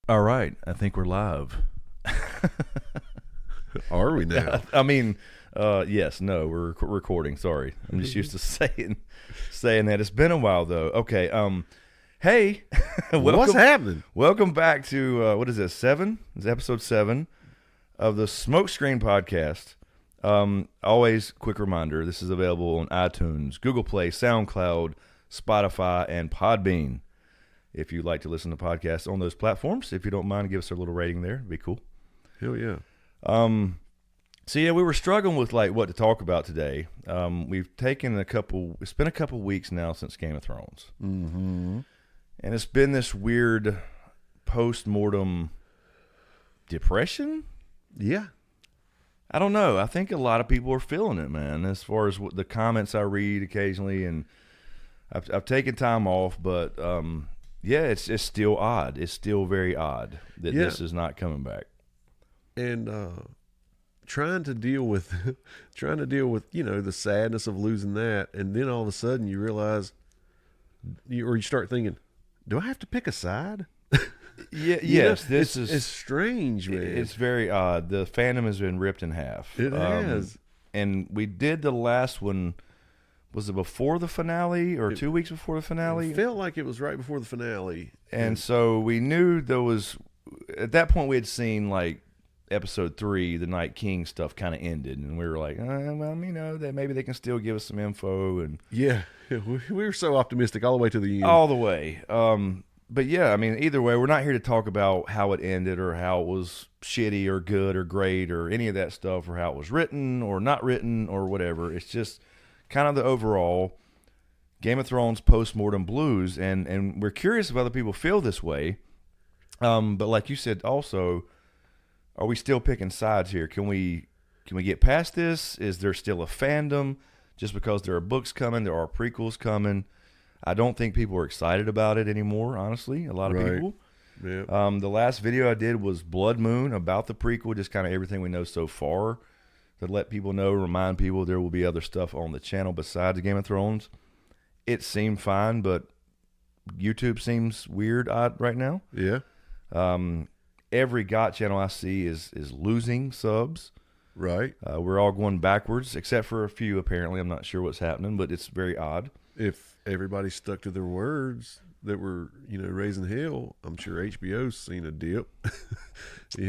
All right, I think we're live. Are we now? I mean, yes, no, we're recording. Sorry, I'm just used to saying that. It's been a while though. Okay, hey, What's happening? Welcome back to what is this? 7? It's episode 7 of the SmokeScreen podcast. Always quick reminder: this is available on iTunes, Google Play, SoundCloud, Spotify, and Podbean. If you'd like to listen to podcasts on those platforms, if you don't mind, give us a little rating there. It'd be cool. Hell yeah. So yeah, we were struggling with like what to talk about today. We've taken it's been a couple weeks now since Game of Thrones. Mm-hmm. And it's been this weird post-mortem depression. Yeah. I don't know. I think a lot of people are feeling it, man, as far as the comments I read occasionally. And I've taken time off, but yeah, it's still odd. It's still very odd that this is not coming back. And trying to deal with the sadness of losing that, and then all of a sudden you realize, you start thinking, do I have to pick a side? Yeah, yes, it's strange, man. It's very odd. The fandom has been ripped in half. It has. And we did the last one. Was it before the finale or 2 weeks before the finale? It felt like it was right before the finale. And so we knew there was, at that point we had seen like episode 3, the Night King stuff kind of ended. And we were like, well, that maybe they can still give us some info. And yeah, we were so optimistic all the way to the end. All the way. But yeah, I mean, either way, we're not here to talk about how it ended or how it was shitty or good or great or any of that stuff or how it was written or not written or whatever. It's just kind of the overall Game of Thrones post-mortem blues, and we're curious if other people feel this way. But like you said, also, are we still picking sides here? Can we get past this? Is there still a fandom? Just because there are books coming, there are prequels coming. I don't think people are excited about it anymore, honestly. A lot of people. Yeah. The last video I did was Blood Moon, about the prequel, just kind of everything we know so far, to let people know, remind people there will be other stuff on the channel besides Game of Thrones. It seemed fine, but YouTube seems weird, odd right now. Yeah. Every GOT channel I see is losing subs. Right. We're all going backwards, except for a few, apparently. I'm not sure what's happening, but it's very odd. If everybody stuck to their words that were, raising hell, I'm sure HBO's seen a dip.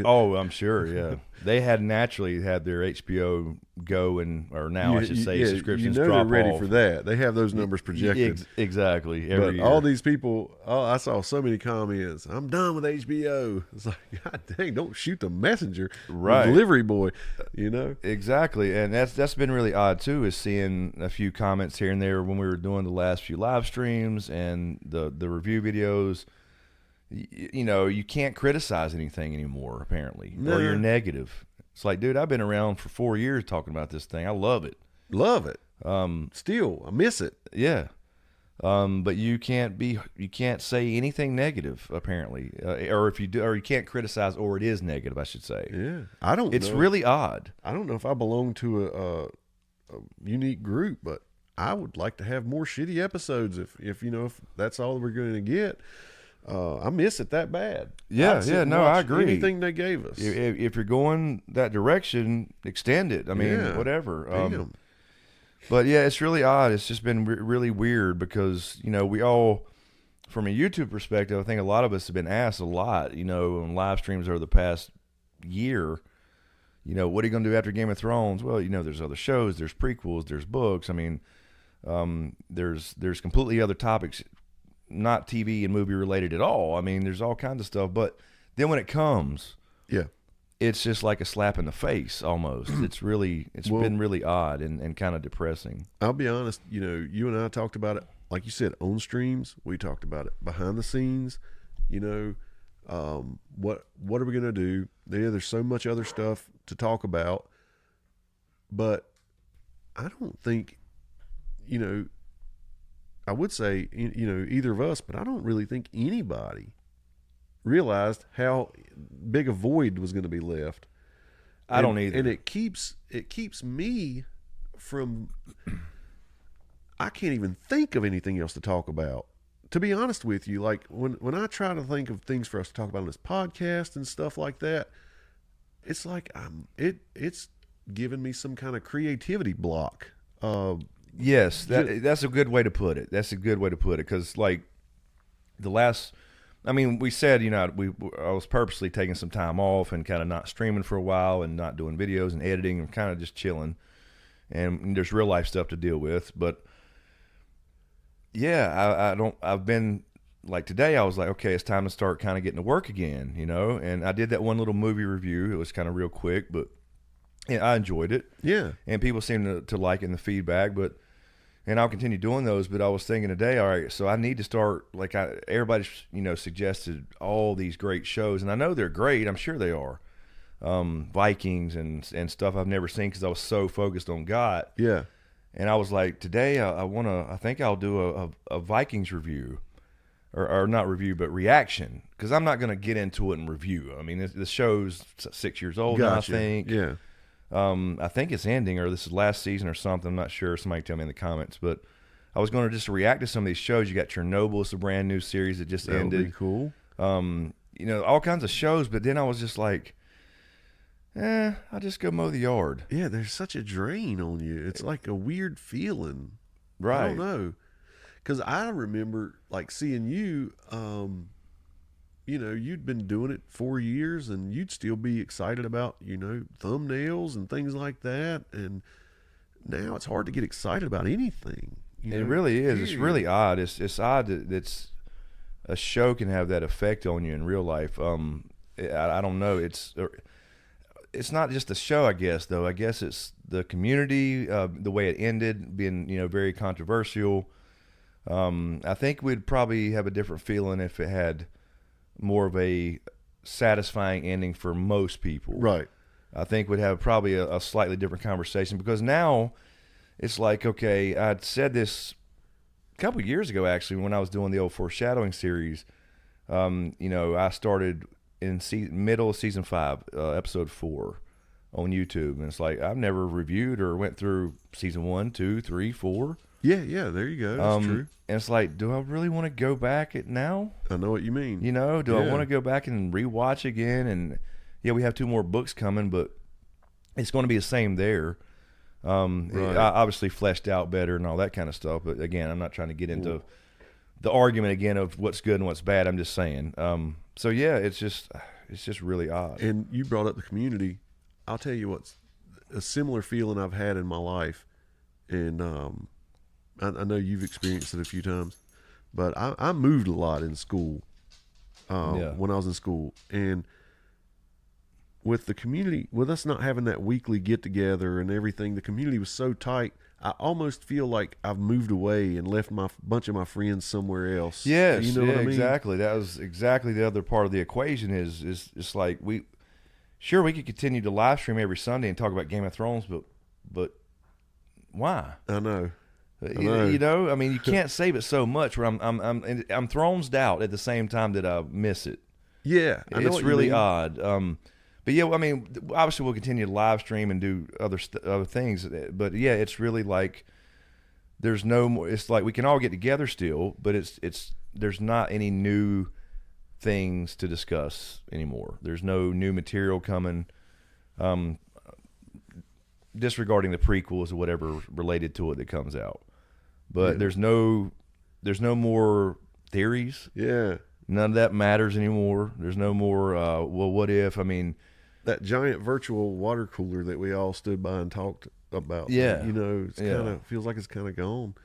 Oh, I'm sure, yeah. They had naturally had their HBO go, or now I should say subscriptions drop they're ready off. for that. They have those numbers projected. Exactly. But year. all these people, I saw so many comments, I'm done with HBO. It's like, God dang, don't shoot the messenger. Right. The delivery boy, Exactly. And that's been really odd too, is seeing a few comments here and there when we were doing the last few live streams and the review videos. You can't criticize anything anymore, apparently, or you're negative. It's like, dude, I've been around for 4 years talking about this thing. I love it. Love it. Still, I miss it. Yeah. But you can't say anything negative, apparently, or if you do, or you can't criticize, or it is negative, I should say. Yeah, I don't. It's really odd. I don't know if I belong to a unique group, but I would like to have more shitty episodes. If that's all we're going to get. I miss it that bad. Yeah, I agree. Anything they gave us. If you're going that direction, extend it. I mean, whatever. But yeah, it's really odd. It's just been really weird because, we all, from a YouTube perspective, I think a lot of us have been asked a lot, on live streams over the past year, what are you going to do after Game of Thrones? Well, there's other shows, there's prequels, there's books. I mean, there's completely other topics, not TV and movie related at all. I mean, there's all kinds of stuff. But then when it comes, it's just like a slap in the face almost. It's been really odd and kind of depressing. I'll be honest, you and I talked about it, like you said, on streams. We talked about it behind the scenes. What are we going to do? There's so much other stuff to talk about. But I don't think, I would say, either of us, but I don't really think anybody realized how big a void was going to be left. I don't either. And it keeps me from, I can't even think of anything else to talk about to be honest with you, like when I try to think of things for us to talk about on this podcast and stuff like that, it's like it's giving me some kind of creativity block. Yes, that's a good way to put it. That's a good way to put it, because like we said, I was purposely taking some time off and kind of not streaming for a while and not doing videos and editing and kind of just chilling. And there's real life stuff to deal with, but yeah, I've been like today. I was like, okay, it's time to start kind of getting to work again, And I did that one little movie review. It was kind of real quick, but yeah, I enjoyed it. Yeah, and people seem to like it in the feedback, and I'll continue doing those. But I was thinking today, all right, so I need to start, like, everybody's, suggested all these great shows, and I know they're great. I'm sure they are. Vikings and stuff I've never seen because I was so focused on GOT. Yeah. And I was like, today I think I'll do a Vikings review, or not review, but reaction, because I'm not going to get into it and review. I mean, the show's 6 years old now, I think. Yeah. I think it's ending, or this is last season or something. I'm not sure. Somebody tell me in the comments. But I was going to just react to some of these shows. You got Chernobyl. It's a brand new series that just ended. That would be cool. All kinds of shows. But then I was just like, I'll just go mow the yard. Yeah, there's such a drain on you. It's like a weird feeling. Right. I don't know. Because I remember, like, seeing you, you'd been doing it 4 years, and you'd still be excited about, thumbnails and things like that. And now it's hard to get excited about anything. It really is. It's really odd. It's odd that a show can have that effect on you in real life. I don't know. It's not just the show, I guess, though. I guess it's the community, the way it ended, being, very controversial. I think we'd probably have a different feeling if it had more of a satisfying ending for most people. Right. I think we'd have probably a slightly different conversation, because now it's like, okay, I'd said this a couple of years ago, actually, when I was doing the old foreshadowing series. I started in middle of season 5, episode 4 on YouTube, and it's like I've never reviewed or went through season 1, 2, 3, 4. Yeah, there you go. That's true. And it's like, do I really want to go back it now? I know what you mean. Do I want to go back and rewatch again? And yeah, we have 2 more books coming, but it's going to be the same there. Right. Obviously fleshed out better and all that kind of stuff. But again, I'm not trying to get into the argument again of what's good and what's bad. I'm just saying. So yeah, it's just really odd. And you brought up the community. I'll tell you what's a similar feeling I've had in my life, and I know you've experienced it a few times, but I moved a lot in school when I was in school, and with the community, with us not having that weekly get together and everything, the community was so tight. I almost feel like I've moved away and left my bunch of my friends somewhere else. Yes, what I mean? Exactly. That was exactly the other part of the equation. Is it's like we could continue to live stream every Sunday and talk about Game of Thrones, but why? I know. I mean, you can't save it so much. Where I'm Thronesed out at the same time that I miss it. Yeah, it's really odd. But yeah, I mean, obviously we'll continue to live stream and do other things. But yeah, it's really like there's no more. It's like we can all get together still, but there's not any new things to discuss anymore. There's no new material coming. Disregarding the prequels or whatever related to it that comes out, but there's no more theories. Yeah, none of that matters anymore. There's no more. Well, what if? I mean, that giant virtual water cooler that we all stood by and talked about. Yeah, it's kind of feels like it's kind of gone.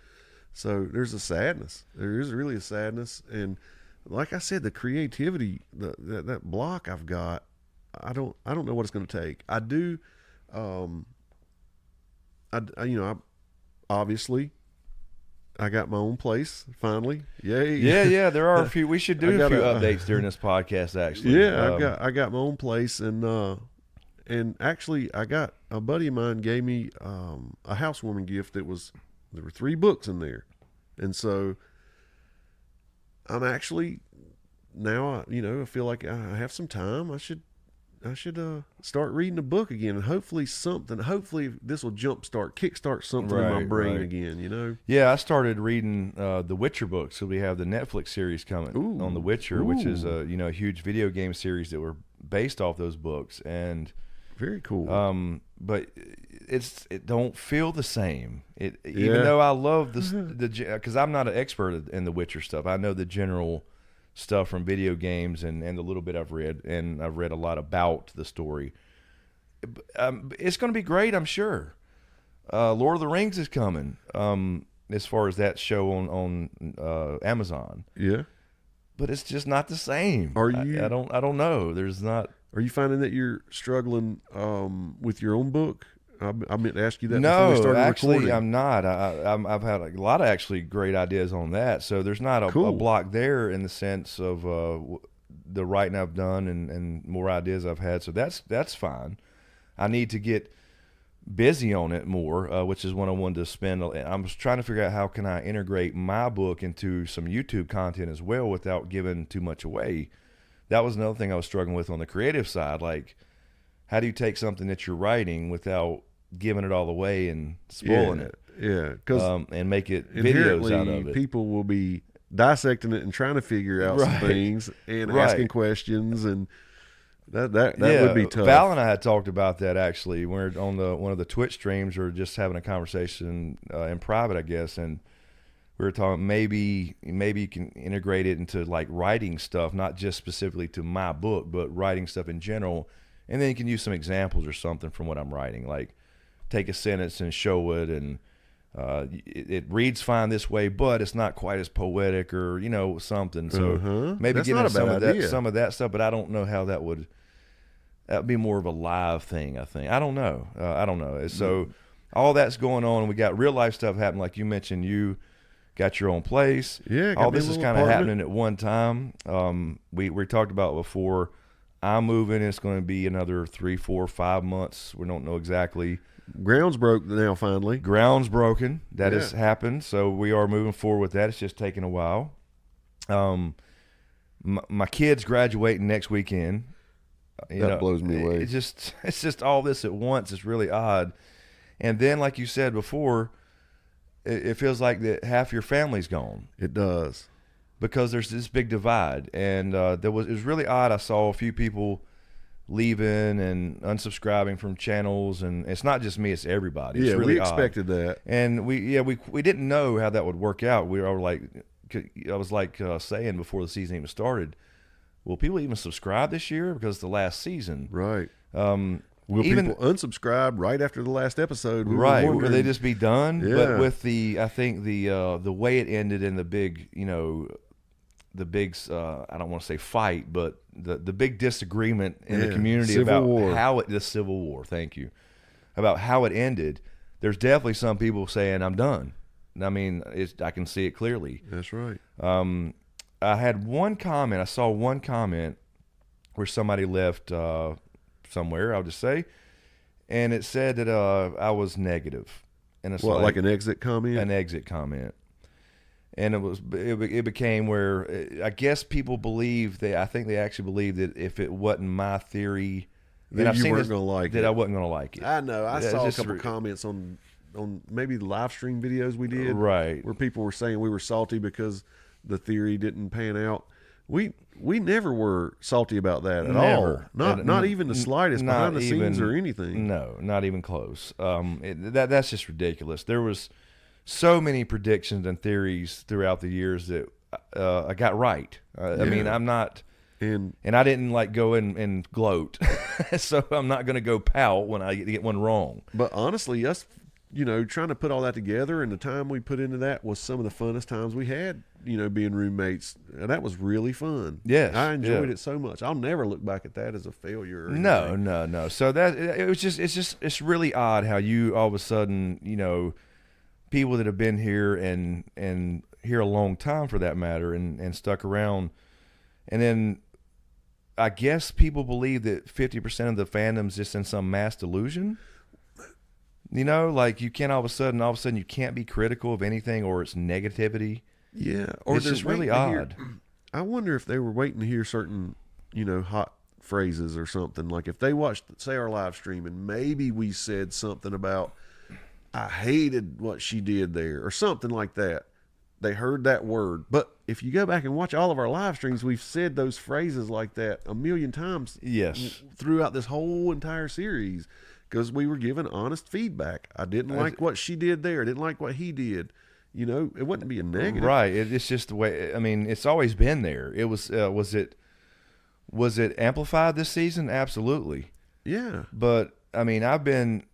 So there's a sadness. There is really a sadness, and like I said, the creativity, that block I've got, I don't know what it's going to take. I do. I obviously I got my own place finally. Yay! Yeah. There are a few. We should do a few updates during this podcast. Actually, yeah, I got my own place, and actually I got a buddy of mine gave me a housewarming gift there were 3 books in there, and so I'm actually now I feel like I have some time. I should start reading a book again, and hopefully this will kickstart something in my brain again, you know? Yeah, I started reading the Witcher books. So we have the Netflix series coming on The Witcher, which is a huge video game series that were based off those books, and very cool. But it don't feel the same. Even though I love because I'm not an expert in the Witcher stuff. I know the general stuff from video games and the little bit I've read, and I've read a lot about the story. It's going to be great, I'm sure. Lord of the Rings is coming. As far as that show on Amazon. Yeah. But it's just not the same. Are you? I don't know. There's not. Are you finding that you're struggling with your own book? I meant to ask you that no, before we started actually, recording. I'm not. I've had a lot of actually great ideas on that. So there's not a block there in the sense of the writing I've done and more ideas I've had. So that's fine. I need to get busy on it more, which is what I wanted to spend. I was trying to figure out how can I integrate my book into some YouTube content as well without giving too much away. That was another thing I was struggling with on the creative side. Like, how do you take something that you're writing without giving it all away and spoiling it? Yeah, because and make it videos out of it. People will be dissecting it and trying to figure out some things and asking questions, and that would be tough. Val and I had talked about that actually. We're on one of the Twitch streams, or just having a conversation in private, I guess, and we were talking maybe you can integrate it into like writing stuff, not just specifically to my book, but writing stuff in general, and then you can use some examples or something from what I'm writing, like take a sentence and show it, and it reads fine this way, but it's not quite as poetic, or something. So maybe get into some of that stuff, but I don't know how that would be more of a live thing. I think I don't know. So all that's going on, and we got real life stuff happening, like you mentioned. You got your own place. Yeah, all this is kind of happening at one time. We talked about before. I'm moving. It's going to be another 3, 4, 5 months. We don't know exactly. Ground's broke now. Finally, ground's broken. That has happened. So we are moving forward with that. It's just taking a while. My kid's graduating next weekend. That blows me away. It's just all this at once. It's really odd. And then, like you said before, it feels like that half your family's gone. It does, because there's this big divide. And it was really odd. I saw a few people leaving and unsubscribing from channels, and it's not just me, it's everybody. It's really we expected that, and we didn't know how that would work out. We were like, I was like saying before the season even started, will people even subscribe this year because it's the last season, right? Will people unsubscribe right after the last episode? Right? Will they just be done? Yeah. But with I think the way it ended in the big, the big, I don't want to say fight, but the big disagreement in the community about the Civil War. Thank you. About how it ended. There's definitely some people saying I'm done. I mean, I can see it clearly. That's right. I had one comment. I saw one comment where somebody left somewhere, I'll just say, and it said that I was negative. And it's like an exit comment? An exit comment. And it became where I guess people believe I think they actually believe that if it wasn't my theory, then you weren't going to like it. I wasn't going to like it. I know. I saw a couple comments on maybe the live stream videos we did, right, where people were saying we were salty because the theory didn't pan out. We never were salty about that at all. Not even the slightest behind the scenes or anything. No, not even close. That's just ridiculous. There was so many predictions and theories throughout the years that I got right. I mean, I'm not, and I didn't like go in and gloat, so I'm not going to go pout when I get one wrong. But honestly, us, trying to put all that together and the time we put into that was some of the funnest times we had, being roommates. And that was really fun. Yes. I enjoyed it so much. I'll never look back at that as a failure. No. So it's really odd how you all of a sudden, people that have been here and here a long time for that matter and stuck around, and then I guess people believe that 50% of the fandom's just in some mass delusion. Like you can't all of a sudden you can't be critical of anything, or it's negativity. Yeah, or it's just really odd. I wonder if they were waiting to hear certain, hot phrases or something. Like if they watched, say, our live stream, and maybe we said something about, I hated what she did there, or something like that. They heard that word. But if you go back and watch all of our live streams, we've said those phrases like that a million times. Yes. Throughout this whole entire series, because we were given honest feedback. I didn't like what she did there. I didn't like what he did. You know, it wouldn't be a negative. Right. It's just the way, I mean, it's always been there. It was it amplified this season? Absolutely. Yeah. But, I mean, I've been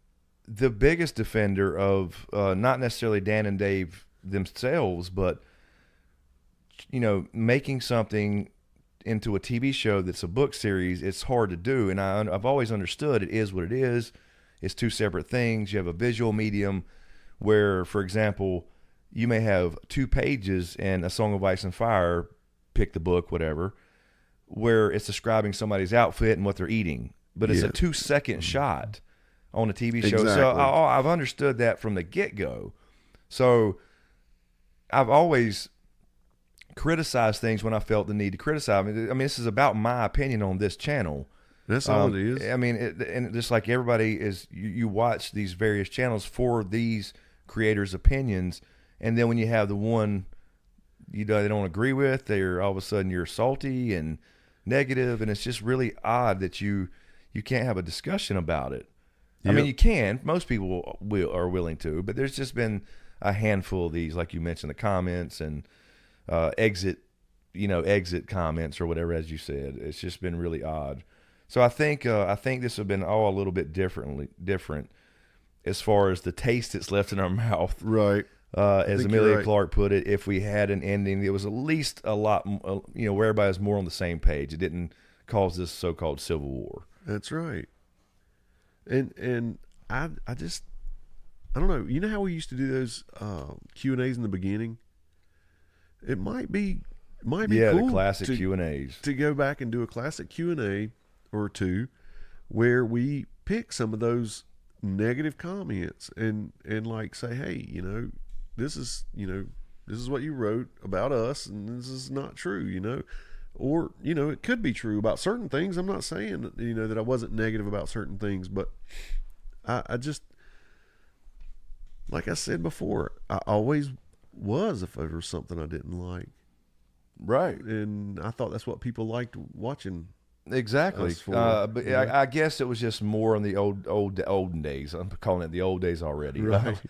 the biggest defender of not necessarily Dan and Dave themselves, but, you know, making something into a TV show that's a book series, it's hard to do. And I've always understood it is what it is. It's two separate things. You have a visual medium where, for example, you may have 2 pages in A Song of Ice and Fire, pick the book, whatever, where it's describing somebody's outfit and what they're eating. But it's a 2-second shot on a TV show. Exactly. So I've understood that from the get-go. So I've always criticized things when I felt the need to criticize. I mean, this is about my opinion on this channel. That's all it is. I mean, and just like everybody is, you watch these various channels for these creators' opinions, and then when you have the one they don't agree with, they're all of a sudden you're salty and negative, and it's just really odd that you can't have a discussion about it. Yep. I mean, you can. Most people are willing to, but there's just been a handful of these, like you mentioned, the comments and exit comments or whatever, as you said. It's just been really odd. So I think this has been all a little bit different as far as the taste that's left in our mouth. Right. As Amelia Clark put it, if we had an ending, it was at least a lot, where everybody was more on the same page. It didn't cause this so-called civil war. That's right. And I don't know. You know how we used to do those Q&As in the beginning? It might be cool. The classic Q&As. To go back and do a classic Q&A or two where we pick some of those negative comments and like say, hey, this is what you wrote about us, and this is not true, or it could be true about certain things. I'm not saying that I wasn't negative about certain things, but I just, like I said before, I always was if there was something I didn't like. Right. And I thought that's what people liked watching. Exactly. But I guess it was just more in the olden days. I'm calling it the old days already. Right.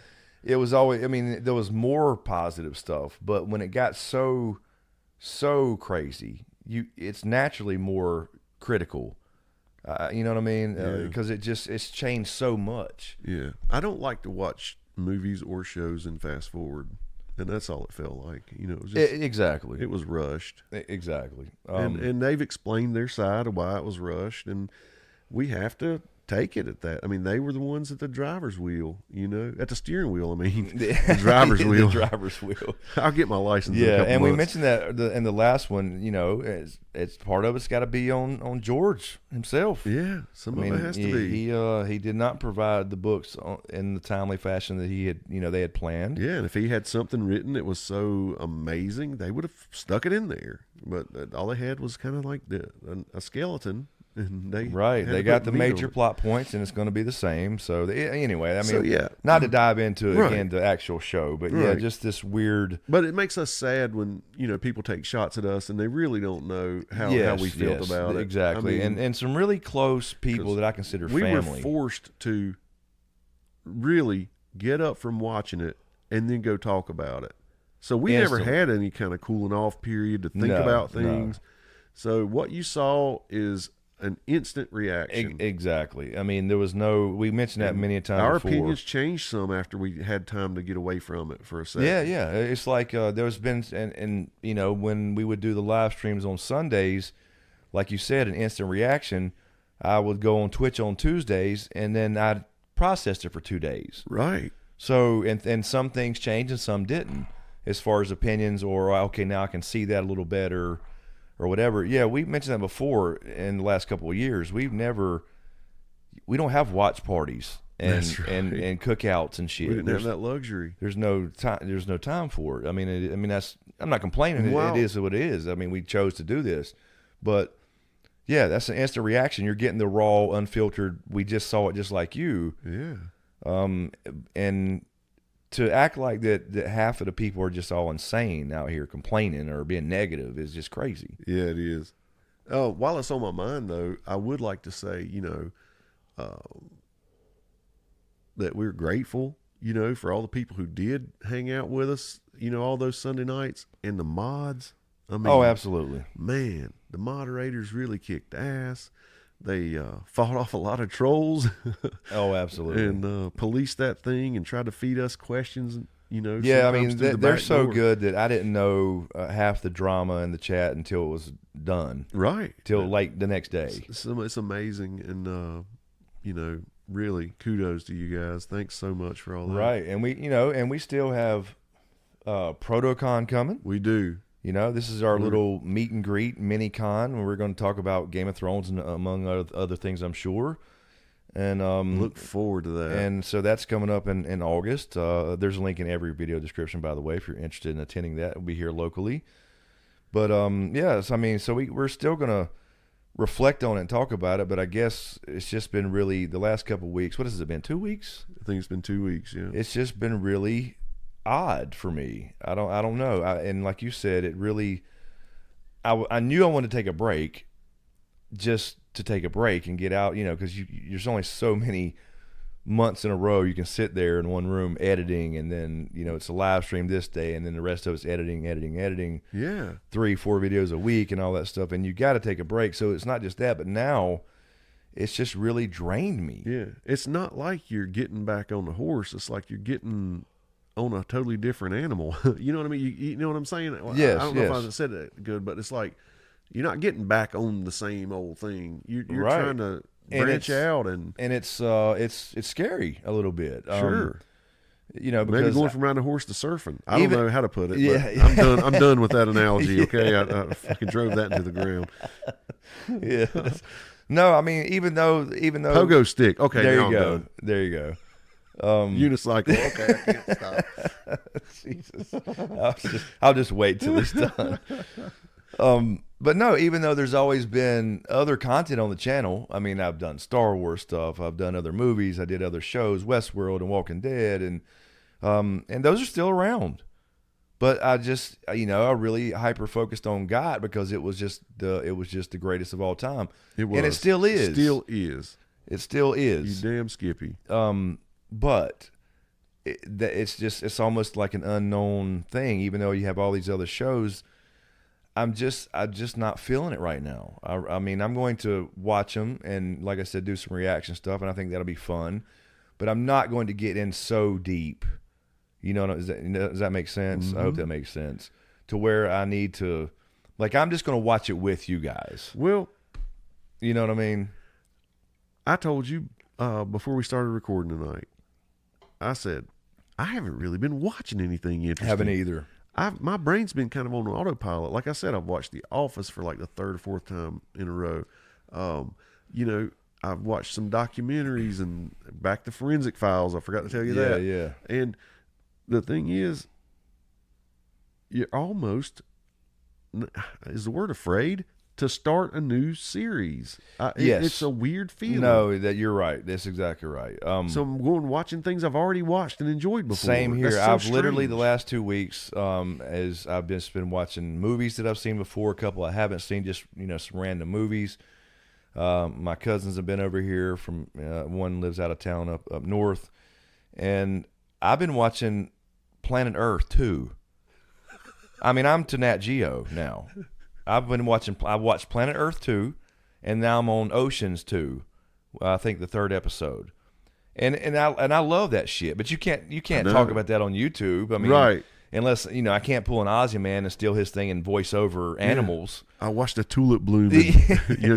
It was always, there was more positive stuff, but when it got so crazy, it's naturally more critical. You know what I mean? Because it's changed so much. Yeah. I don't like to watch movies or shows and fast forward. And that's all it felt like. It was just, exactly. It was rushed. Exactly. And they've explained their side of why it was rushed, and we have to take it at that. I mean, they were the ones at the driver's wheel, at the steering wheel. I mean, the driver's wheel. The driver's wheel. I'll get my license. Yeah, in a couple and months. we mentioned that in the last one. It's part of it's got to be on George himself. Yeah, some of it has to be. He did not provide the books in the timely fashion that he had they had planned. Yeah, and if he had something written that was so amazing, they would have stuck it in there. But all they had was kind of like a skeleton. And they got the major plot points, and it's going to be the same. So anyway, not to dive into again the actual show, but just this weird. But it makes us sad when people take shots at us and they really don't know how we felt about it. Exactly, and some really close people that I consider family. We were forced to really get up from watching it and then go talk about it. So we never had any kind of cooling off period to think about things. No. So what you saw is an instant reaction. Exactly. I mean, there was we mentioned that many times our before. Opinions changed some after we had time to get away from it for a second. Yeah. It's like there's been, and when we would do the live streams on Sundays, like you said, an instant reaction, I would go on Twitch on Tuesdays, and then I'd process it for 2 days. Right. So, and some things changed and some didn't, as far as opinions, or, okay, now I can see that a little better, or whatever. Yeah, we mentioned that before in the last couple of years. We don't have watch parties and cookouts and shit. We didn't have that luxury. There's no time for it. I mean that's, I'm not complaining. It is what it is. I mean, we chose to do this, but Yeah, that's an instant reaction. You're getting the raw, unfiltered. We just saw it, just like you. Yeah. And to act like that half of the people are just all insane out here complaining or being negative is just crazy. Yeah, it is. While it's on my mind, though, I would like to say, that we're grateful, for all the people who did hang out with us, all those Sunday nights, and the mods. I mean, oh, absolutely. Man, the moderators really kicked ass. They fought off a lot of trolls. Oh, absolutely. And policed that thing and tried to feed us questions, Yeah, I mean, they're so good that I didn't know half the drama in the chat until it was done. Right. Till late the next day. It's amazing. And, really kudos to you guys. Thanks so much for all that. Right. And we still have ProtoCon coming. We do. This is our little meet and greet mini con where we're going to talk about Game of Thrones and among other things, I'm sure. And look forward to that. And so that's coming up in August. There's a link in every video description, by the way, if you're interested in attending that. It'll be here locally. But yes, I mean, so we're still going to reflect on it and talk about it. But I guess it's just been really the last couple of weeks. What has it been? 2 weeks? I think it's been 2 weeks. Yeah. It's just been really odd for me. I don't know. And like you said, it really. I knew I wanted to take a break, just to take a break and get out, because there's only so many months in a row you can sit there in one room editing, and then it's a live stream this day, and then the rest of it's editing. Yeah, 3-4 videos a week and all that stuff, and you got to take a break. So it's not just that, but now it's just really drained me. Yeah, it's not like you're getting back on the horse. It's like you're getting on a totally different animal. You know what I mean? You know what I'm saying? Yes. I don't know if I said it good, but it's like you're not getting back on the same old thing. You're right. trying to branch out, and it's scary a little bit. Sure. Because maybe going from riding a horse to surfing. I don't know how to put it. Yeah, but I'm done with that analogy. Okay, I fucking drove that into the ground. Yeah. No, I mean, even though pogo stick. Okay, there you go. There you go. Unicycle. Okay, I can't stop. Jesus, I'll just wait till it's done. But no, even though there's always been other content on the channel, I mean, I've done Star Wars stuff, I've done other movies, I did other shows, Westworld and Walking Dead, and those are still around. But I just, I really hyper focused on GOT because it was just the greatest of all time. It was, and it still is. It still is. You damn Skippy. But it's almost like an unknown thing, even though you have all these other shows. I'm just not feeling it right now. I mean, I'm going to watch them and, like I said, do some reaction stuff, and I think that'll be fun. But I'm not going to get in so deep. Does that make sense? Mm-hmm. I hope that makes sense. To where I need to, I'm just going to watch it with you guys. Well, you know what I mean? I told you before we started recording tonight, I said, I haven't really been watching anything interesting. Haven't either. My brain's been kind of on autopilot. Like I said, I've watched The Office for like the third or fourth time in a row. I've watched some documentaries and back to Forensic Files. I forgot to tell you that. Yeah. And the thing is, you're almost, is the word afraid? To start a new series. Yes. It's a weird feeling. No, that you're right. That's exactly right. So I'm going watching things I've already watched and enjoyed before. Same here. So I've strange. literally the last 2 weeks, as I've just been watching movies that I've seen before, a couple I haven't seen, just some random movies. My cousins have been over here from one lives out of town up north, and I've been watching Planet Earth too. I mean, I'm to Nat Geo now. I watched Planet Earth 2, and now I'm on Oceans 2. I think the third episode. And I love that shit, but you can't talk about that on YouTube. I mean, right. Unless I can't pull an Aussie man and steal his thing and voice over animals. I watched a tulip bloom,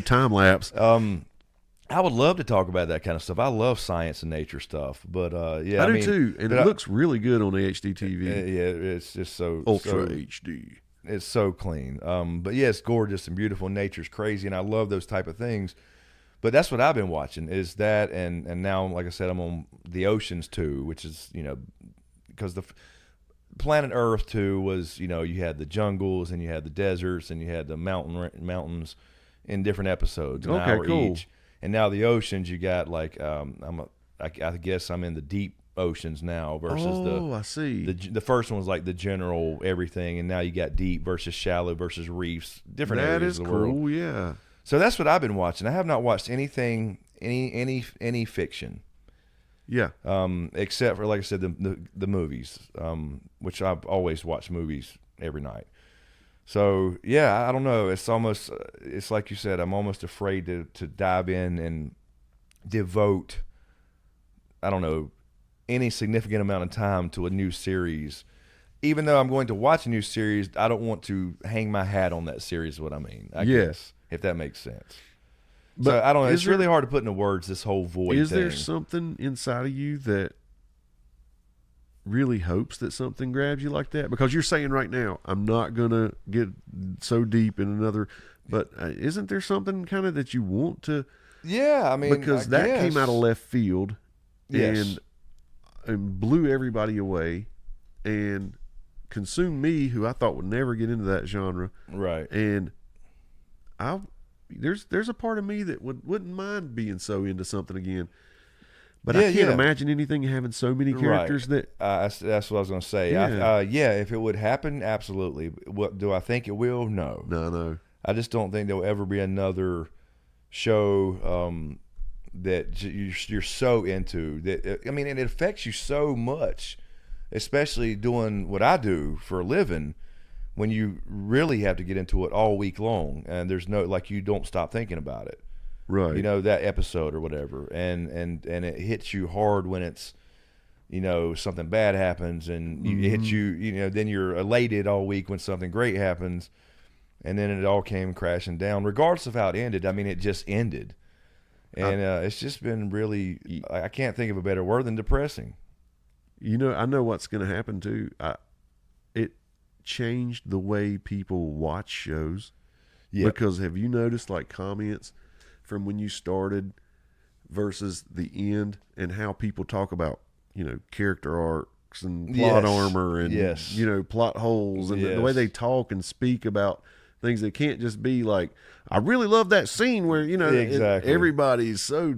time lapse. I would love to talk about that kind of stuff. I love science and nature stuff, but yeah, I do too, and it looks really good on HD TV. Yeah, it's just so Ultra HD. It's so clean. But yeah, it's gorgeous and beautiful. Nature's crazy, and I love those type of things. But that's what I've been watching is that, and now, like I said, I'm on the Oceans 2, which is, because the Planet Earth 2 was, you had the jungles and you had the deserts and you had the mountains, in different episodes, an hour each. And now the oceans, you got like I guess I'm in the deep oceans now versus I see. The first one was like the general everything, and now you got deep versus shallow versus reefs, different areas of the world. That is cool, yeah. So that's what I've been watching. I have not watched anything, any fiction. Yeah. Except for, like I said, the movies, which I've always watched movies every night. So yeah, I don't know. It's almost, it's like you said, I'm almost afraid to dive in and devote, I don't know, any significant amount of time to a new series. Even though I'm going to watch a new series, I don't want to hang my hat on that series, is what I mean. I guess, if that makes sense. But so I don't know. It's really hard to put into words, this whole void thing. Is there something inside of you that really hopes that something grabs you like that? Because you're saying right now, I'm not going to get so deep in another, but isn't there something kind of that you want to? Yeah, I mean, because that came out of left field and blew everybody away and consumed me, who I thought would never get into that genre. Right. And there's a part of me that wouldn't mind being so into something again. But I can't imagine anything having so many characters that... that's what I was going to say. Yeah. If it would happen, absolutely. What do I think it will? No. No. I just don't think there'll ever be another show that you're so into. That, I mean, and it affects you so much, especially doing what I do for a living, when you really have to get into it all week long, and there's no, like, you don't stop thinking about it. Right. You know, that episode or whatever. And it hits you hard when it's, you know, something bad happens, and it hits you, you know, then you're elated all week when something great happens, and then it all came crashing down. Regardless of how it ended, I mean, it just ended. And it's just been really, I can't think of a better word than depressing. You know, I know what's going to happen too. It changed the way people watch shows. Yeah. Because have you noticed, like, comments from when you started versus the end, and how people talk about, you know, character arcs and plot armor and, you know, plot holes, and the way they talk and speak about things that can't just be like, I really love that scene where, you know, everybody's so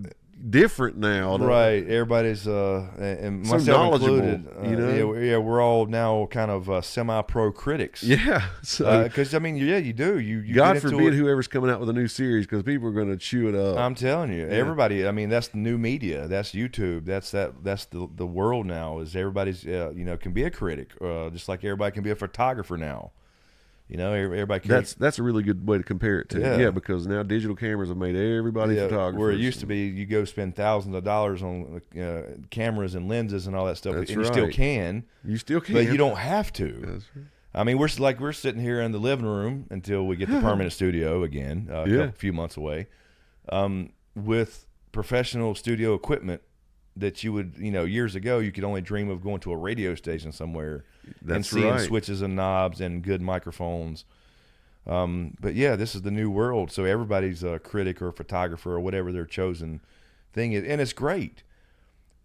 different now. Right. Everybody's, and so myself included, you know? We're all now kind of semi-pro critics. Yeah. Because, I mean, you do. You God forbid whoever's coming out with a new series, because people are going to chew it up. I'm telling you. Everybody, I mean, that's the new media. That's YouTube. That's the world now, is everybody's, you know, can be a critic, just like everybody can be a photographer now. You know, everybody. That's a really good way to compare it to. Yeah, because now digital cameras have made everybody photographers. Where it used to be, you go spend thousands of dollars on cameras and lenses and all that stuff, and you still can. You still can, but you don't have to. That's right. I mean, we're sitting here in the living room until we get the permanent studio again, a few months away, with professional studio equipment that you would, you know, years ago you could only dream of going to a radio station somewhere and seeing switches and knobs and good microphones. But yeah, this is the new world. So everybody's a critic or a photographer or whatever their chosen thing is, and it's great.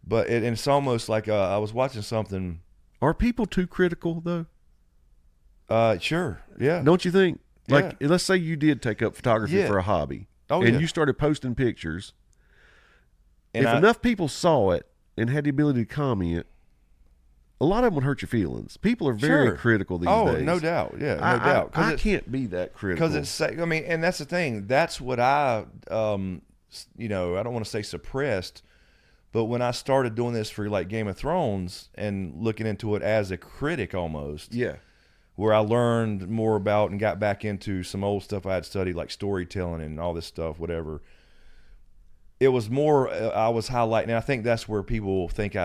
But it's almost like I was watching something. Are people too critical though? Sure. Yeah. Don't you think? Like, let's say you did take up photography for a hobby, and you started posting pictures. And if enough people saw it and had the ability to comment, a lot of them would hurt your feelings. People are very critical these days. Oh, no doubt. Yeah, no doubt. I can't be that critical. Because it's, I mean, and that's the thing. That's what I, you know, I don't want to say suppressed, but when I started doing this for, like, Game of Thrones and looking into it as a critic almost. Yeah. Where I learned more about and got back into some old stuff I had studied, like storytelling and all this stuff, whatever. It was more, I was highlighting, and I think that's where people think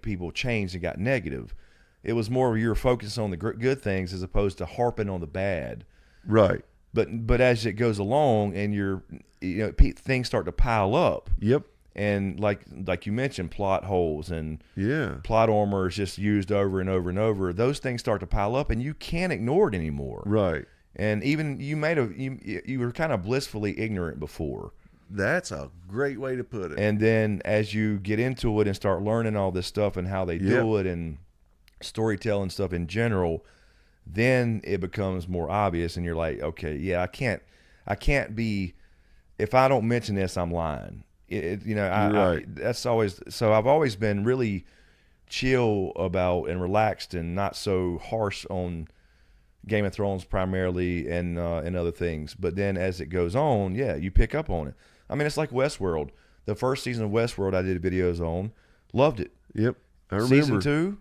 people changed and got negative. It was more you're focused on the good things as opposed to harping on the bad. Right. But as it goes along and things start to pile up. Yep. And like you mentioned, plot holes and plot armor is just used over and over and over. Those things start to pile up, and you can't ignore it anymore. Right. And even you were kind of blissfully ignorant before. That's a great way to put it. And then as you get into it and start learning all this stuff and how they do it and storytelling stuff in general, then it becomes more obvious, and you're like, okay, yeah, I can't be, if I don't mention this, I'm lying. That's always, so I've always been really chill about and relaxed and not so harsh on Game of Thrones primarily and other things. But then as it goes on, yeah, you pick up on it. I mean, it's like Westworld. The first season of Westworld I did videos on, loved it. Yep, I remember. Season 2,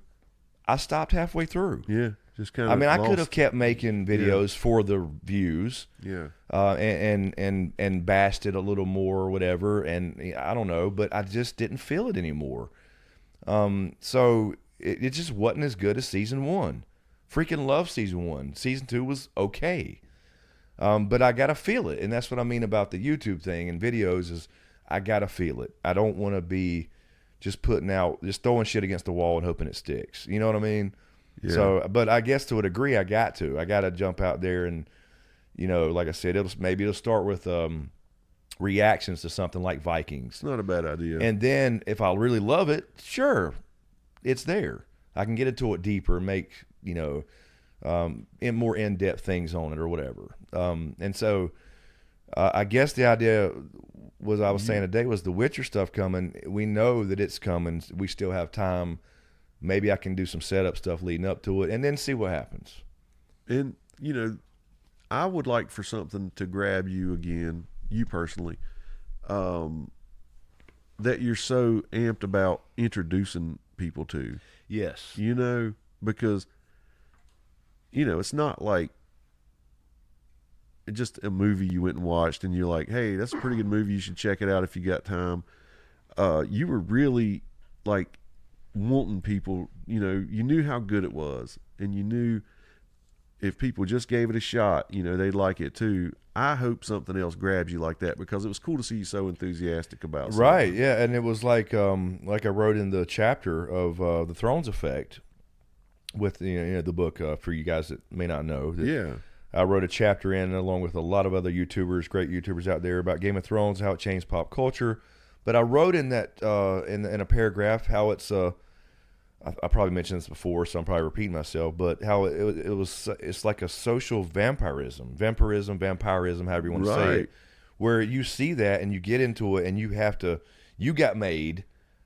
I stopped halfway through. Yeah, just kind of. I mean, I could have kept making videos for the views. Yeah. And bashed it a little more or whatever, and I don't know, but I just didn't feel it anymore. So it just wasn't as good as season 1. Freaking love season 1. Season 2 was okay. But I gotta feel it, and that's what I mean about the YouTube thing and videos is I gotta feel it. I don't want to be just just throwing shit against the wall and hoping it sticks. You know what I mean? Yeah. So, but I guess to a degree, I gotta jump out there and, like I said, maybe it'll start with reactions to something like Vikings. It's not a bad idea. And then if I really love it, sure, it's there. I can get into it deeper and make more in-depth things on it or whatever. And so I guess the idea was, I was saying today, was the Witcher stuff coming. We know that it's coming. We still have time. Maybe I can do some setup stuff leading up to it and then see what happens. And, I would like for something to grab you again, you personally, that you're so amped about introducing people to. Yes. Because, it's not like just a movie you went and watched and you're like, hey, that's a pretty good movie. You should check it out if you got time. You were really like wanting people, you knew how good it was, and you knew if people just gave it a shot, they'd like it too. I hope something else grabs you like that, because it was cool to see you so enthusiastic about something. Right, yeah, and it was like I wrote in the chapter of the Thrones Effect with the book for you guys that may not know. Yeah. I wrote a chapter in, along with a lot of other YouTubers, great YouTubers out there, about Game of Thrones, how it changed pop culture. But I wrote in that in a paragraph how it's I probably mentioned this before, so I'm probably repeating myself, but how it's like a social vampirism, however you want to say it, where you see that and you get into it and you got made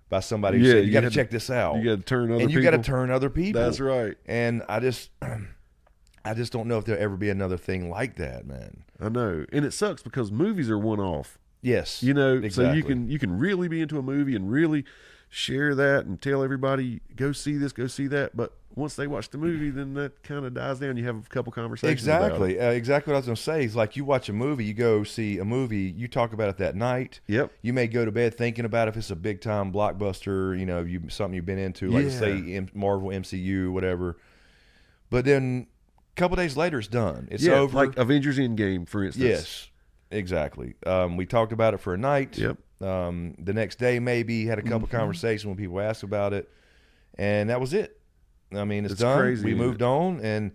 by somebody who said, you got to check this out. You got to turn other people. And you got to turn other people. That's right. And I just don't know if there'll ever be another thing like that, man. I know. And it sucks because movies are one-off. Yes. Exactly. So you can really be into a movie and really share that and tell everybody, go see this, go see that. But once they watch the movie, then that kind of dies down. You have a couple conversations about it. Exactly what I was going to say is, like, you watch a movie, you go see a movie, you talk about it that night. Yep. You may go to bed thinking about if it's a big time blockbuster, something you've been into, like say Marvel, MCU, whatever. But then a couple days later, it's done. It's over. Like Avengers Endgame, for instance. Yes, exactly. We talked about it for a night. Yep. The next day, maybe had a couple conversations when people asked about it, and that was it. I mean, it's done. Crazy, we moved on,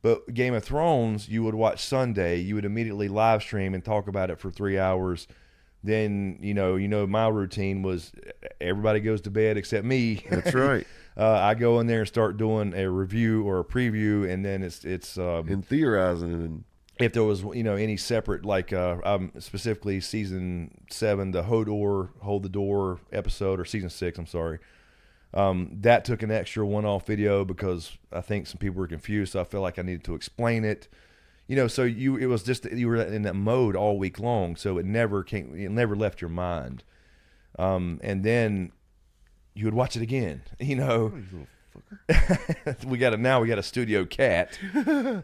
but Game of Thrones, you would watch Sunday, you would immediately live stream and talk about it for 3 hours. Then my routine was everybody goes to bed except me. That's right. I go in there and start doing a review or a preview, and then it's and theorizing and. If there was, any separate, like specifically season 7, the Hold the Door episode, or season 6, I'm sorry, that took an extra one-off video because I think some people were confused, so I felt like I needed to explain it. So it was just, you were in that mode all week long, so it never left your mind. And then you would watch it again, we got a studio cat.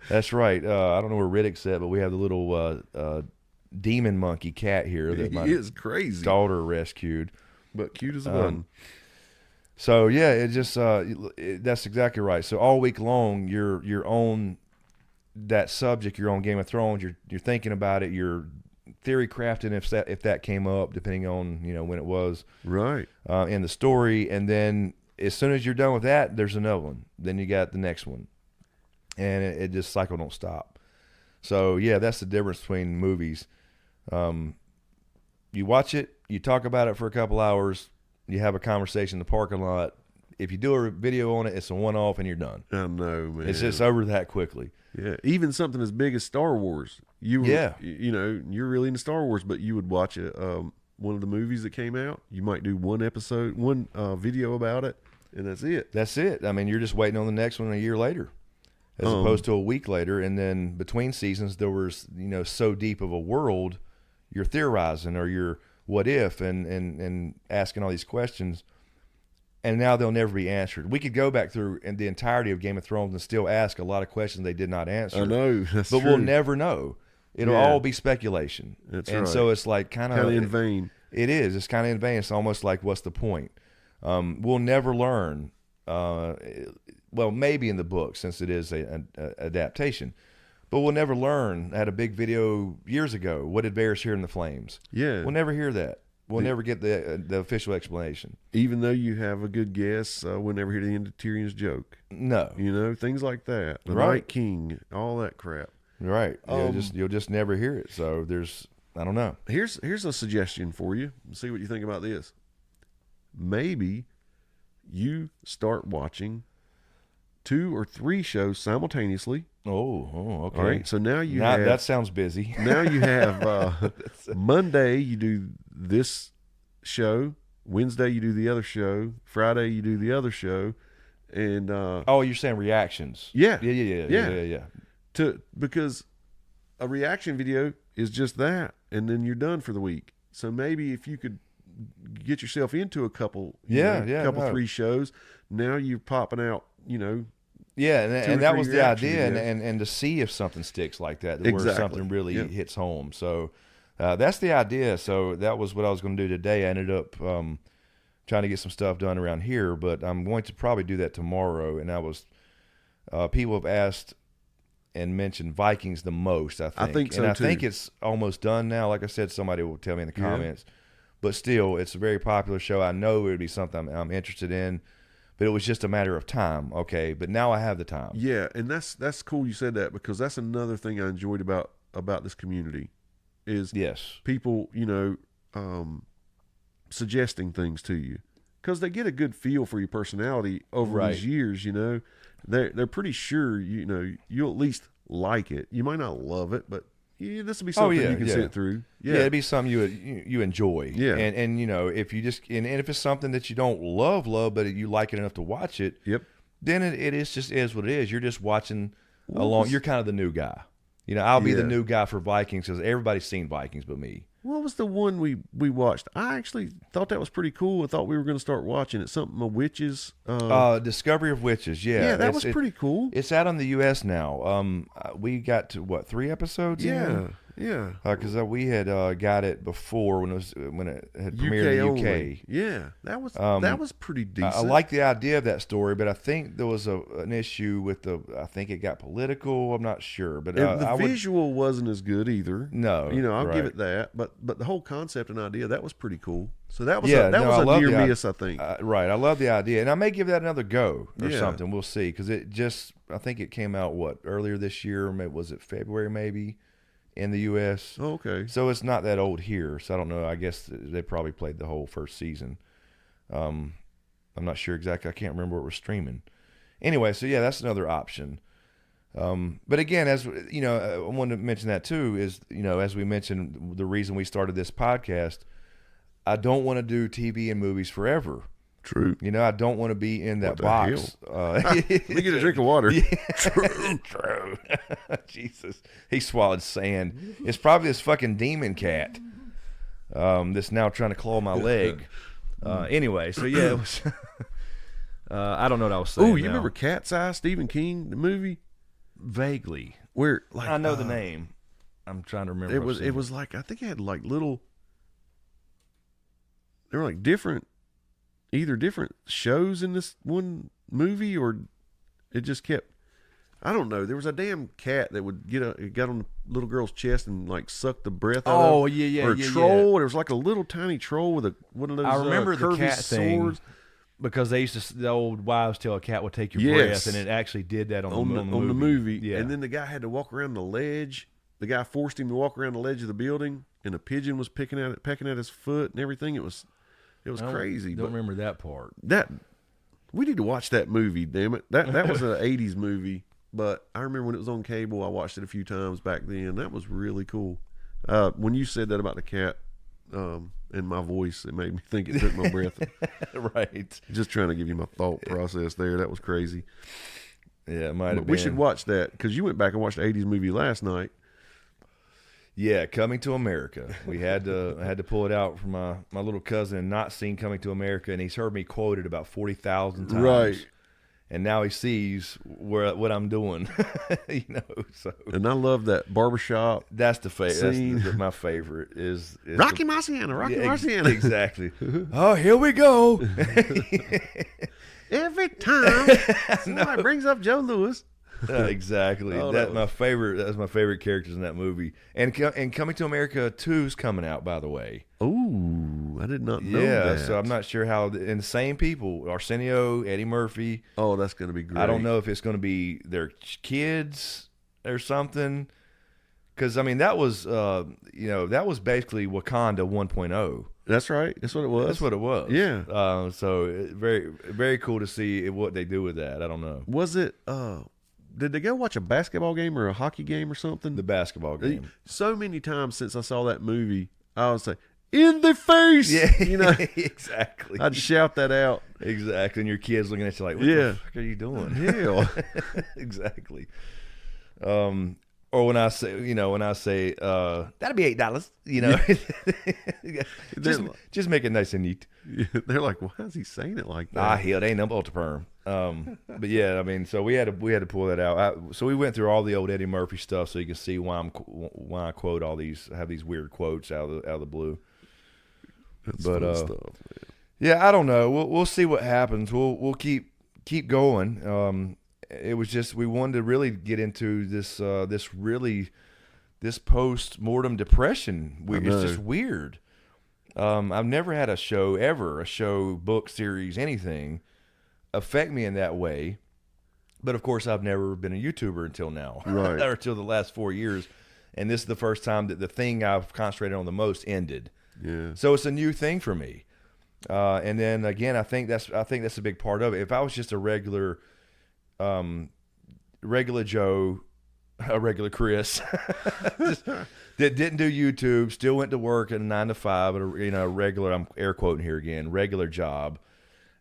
That's right. I don't know where Riddick's at, but we have the little demon monkey cat here that my is crazy daughter rescued. But cute as a button. So yeah, it just that's exactly right. So all week long, you're on that subject. You're on Game of Thrones. You're thinking about it. You're theory crafting if that came up, depending on when it was right in the story, and then. As soon as you're done with that, there's another one. Then you got the next one. And it just cycle don't stop. So, yeah, that's the difference between movies. You watch it, you talk about it for a couple hours, you have a conversation in the parking lot. If you do a video on it, it's a one-off and you're done. I know, man. It's just over that quickly. Yeah, even something as big as Star Wars. You know, you're really into Star Wars, but you would watch one of the movies that came out. You might do one episode, one video about it, and that's it. That's it. I mean, you're just waiting on the next one a year later, as opposed to a week later. And then between seasons, there was, you know, so deep of a world, you're theorizing or you're what if and asking all these questions. And now they'll never be answered. We could go back through the entirety of Game of Thrones and still ask a lot of questions they did not answer. I know, that's but true. We'll never know. It'll all be speculation. That's and right. so it's like kind of in vain. It is. It's kind of in vain. It's almost like, what's the point? We'll never learn. Well, maybe in the book, since it is an adaptation. But we'll never learn. I had a big video years ago. What did Varys hear in the flames? Yeah. We'll never hear that. We'll never get the official explanation. Even though you have a good guess, we'll never hear the end of Tyrion's joke. No. You know, things like that. The Night King, all that crap. Right. You'll just never hear it. So I don't know. Here's a suggestion for you. See what you think about this. Maybe you start watching 2 or 3 shows simultaneously. Oh, okay. All right. So now you have... That sounds busy. Now you have Monday you do this show. Wednesday you do the other show. Friday you do the other show. And you're saying reactions. Yeah. Yeah. Because a reaction video is just that, and then you're done for the week. So maybe if you could get yourself into a couple 3 shows, now you're popping out, you know. Yeah, and that was the idea, and to see if something sticks like that, where something really hits home. So that's the idea. So that was what I was going to do today. I ended up trying to get some stuff done around here, but I'm going to probably do that tomorrow. And people have asked and mentioned Vikings the most, I think so, and I too. think it's almost done now. Like I said, somebody will tell me in the comments. But still, it's a very popular show. I know it would be something I'm interested in. But it was just a matter of time, okay? But now I have the time. Yeah, and that's cool you said that, because that's another thing I enjoyed about this community is people, you know, suggesting things to you, because they get a good feel for your personality over these years. You know, they're pretty sure, you know, you'll at least like it. You might not love it, but this will be something you can sit through. Yeah, it'd be something you enjoy. Yeah, and you know, if you just and if it's something that you don't love, but you like it enough to watch it, then it is what it is. You're just watching along. You're kind of the new guy. You know, I'll be the new guy for Vikings because everybody's seen Vikings but me. What was the one we watched? I actually thought that was pretty cool. I thought we were going to start watching it. Something of witches. Discovery of Witches. Yeah, that was pretty cool. It's out on the U.S. now. We got to 3 episodes? Yeah. Because we had got it before when it had premiered in the UK. Only. Yeah, that was pretty decent. I like the idea of that story, but I think there was an issue with I think it got political. I'm not sure, but the visual wasn't as good either. No, you know, I'll give it that. But the whole concept and idea, that was pretty cool. So that was a near miss, I think. Right, I love the idea, and I may give that another go or something. We'll see, because I think it came out earlier this year. Was it February maybe? In the U.S. Oh, okay. So it's not that old here. So I don't know. I guess they probably played the whole first season. I'm not sure exactly. I can't remember what we're streaming. Anyway, so yeah, that's another option. But again, as you know, I wanted to mention that too, is, you know, as we mentioned, the reason we started this podcast, I don't want to do TV and movies forever. True. You know, I don't want to be in that box. Let me get a drink of water. True. Jesus. He swallowed sand. It's probably this fucking demon cat that's now trying to claw my leg. Anyway, so yeah, it was... I don't know what I was saying. Oh, you remember Cat's Eye, Stephen King, the movie? Vaguely. Where I know the name. I'm trying to remember. It was like, I think it had like little... They were like either different shows in this one movie, or it just kept, I don't know. There was a damn cat that would got on the little girl's chest and like sucked the breath out of her. Oh, yeah. Or a troll. There was like a little tiny troll with one of those I remember the curvy cat swords. Thing, because they used to, the old wives tell a cat would take your breath, and it actually did that on the movie. Yeah. And then the guy had to walk around the ledge. The guy forced him to walk around the ledge of the building, and a pigeon was pecking at his foot and everything. It was crazy. Don't remember that part. We need to watch that movie, damn it. That was an 80s movie. but I remember when it was on cable, I watched it a few times back then. That was really cool. When you said that about the cat in my voice, it made me think it took my breath. Right. Just trying to give you my thought process there. That was crazy. Yeah, it might have been. We should watch that because you went back and watched the 80s movie last night. Yeah, Coming to America. I had to pull it out from my little cousin and not seen Coming to America, and he's heard me quote it about 40,000 times. Right. And now he sees what I'm doing, So. And I love that barbershop. That's the favorite. That's my favorite is Rocky Marciano. Marciano. Exactly. Oh, here we go. Every time somebody brings up Joe Louis. Exactly. That's my favorite. That's my favorite characters in that movie. And Coming to America 2's coming out, by the way. Ooh, I did not know that. Yeah, so I'm not sure how. And the same people, Arsenio, Eddie Murphy. Oh, that's going to be great. I don't know if it's going to be their kids or something. Because I mean, that was that was basically Wakanda 1.0. That's right. That's what it was. That's what it was. Yeah. So very, very cool to see what they do with that. I don't know. Was it? Did they go watch a basketball game or a hockey game or something? The basketball game. So many times since I saw that movie, I would say, "In the face!" Yeah, exactly. I'd shout that out. Exactly, and your kids looking at you like, "What the fuck are you doing?" Hell, exactly. Or when I say, that'll be $8, just make it nice and neat. Yeah, they're like, why is he saying it like that? Hell, they ain't no ultra-perm. But yeah, I mean, so we had to pull that out. So we went through all the old Eddie Murphy stuff, so you can see why I quote all these, have these weird quotes out of the blue. That's fun stuff, man. Yeah, I don't know. We'll see what happens. We'll keep going. It was just we wanted to really get into this post-mortem depression. It's just weird. I've never had a show, book, series, anything affect me in that way. But of course, I've never been a YouTuber until now, right? Or until the last 4 years, and this is the first time that the thing I've concentrated on the most ended. Yeah. So it's a new thing for me. And then again, I think that's a big part of it. If I was just a regular Joe, a regular Chris, that didn't do YouTube, still went to work at a 9 to 5 at a regular, I'm air quoting here again, regular job,